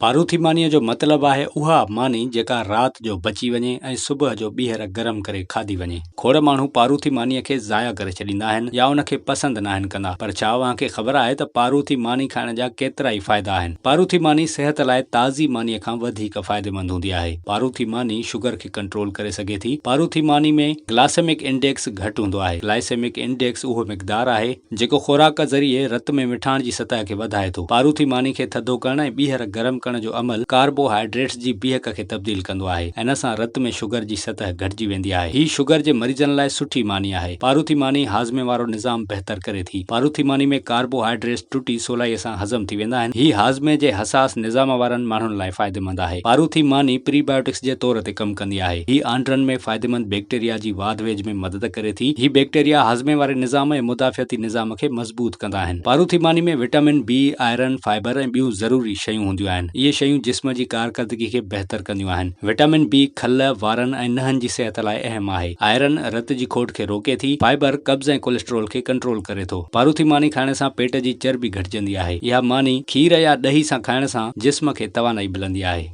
पारूथी मानीअ जो मतिलबु आहे उहा मानी जेका राति जो बची वञे ऐं सुबुह जो ॿीहर गरम करे खाधी वञे। खोड़ माण्हू पारूथी मानीअ खे ज़ाया करे छॾींदा आहिनि या उनखे पसंदि न आहिनि कंदा, पर छा अव्हांखे ख़बर आहे त पारूथी मानी खाइण जा केतिरा ई फ़ाइदा आहिनि। पारूथी मानी सिहत लाइ ताज़ी मानीअ खां वधीक फ़ाइदेमंद हूंदी आहे। पारूथी मानी शुगर खे कंट्रोल करे सघे थी। पारूथी मानी में ग्लाइसेमिक इंडेक्स घटि हूंदो आहे। ग्लाइसेमिक इंडेक्स उहो मिक़दार आहे जेको खुराक ज़रिए रत में मिठाण जी सतह खे वधाए थो। पारूथी मानी खे थधो करण ऐं ॿीहर गरम करण जो अमल कार्बोहाइड्रेट्स जी बीहक खे तब्दील कंदो आहे। इन सां रत में शुगर जी सतह घटिजी वेंदी आहे। ही शुगर जे मरीजनि लाइ सुठी मानी आहे। पारूथी मानी हाज़मे वारो निज़ाम बहितर करे थी। पारूथी मानी में कार्बोहाइड्रेट्स टुटी सवलाईअ सां हज़म थी वेंदा आहिनि। ही हाज़मे जे हसास निज़ाम वारनि माण्हुनि लाइ फ़ाइदेमंद आहे। पारूथी मानी प्रीबायोटिक्स जे तौर ते कमु कंदी आहे। ही आंड्रनि में फ़ाइदेमंद बैक्टीरिया जी वाध वेझ में मदद करे थी। ही बैक्टीरिया हाज़मे वारे निज़ाम ऐं मुदाफ़ियती निज़ाम खे मज़बूत कंदा आहिनि। पारूथी मानी में विटामिन बी, आयरन, फाइबर ऐं ॿियूं ज़रूरी शयूं हूंदियूं आहिनि। इहे शयूं जिस्म जी कारकर्दगी खे बहितर कंदियूं आहिनि। विटामिन बी खल, वारनि ऐं नहनि जी सिहत लाइ अहम आहे। आयरन रत जी खोट खे रोके थी। फाइबर कब्ज़ ऐं कोलेस्ट्रोल खे कंट्रोल करे थो। पारूथी मानी खाइण सां पेट जी चर्बी घटिजंदी आहे। इहा मानी खीर या ॾही सां खाइण सां जिस्म खे तवानाई मिलंदी आहे।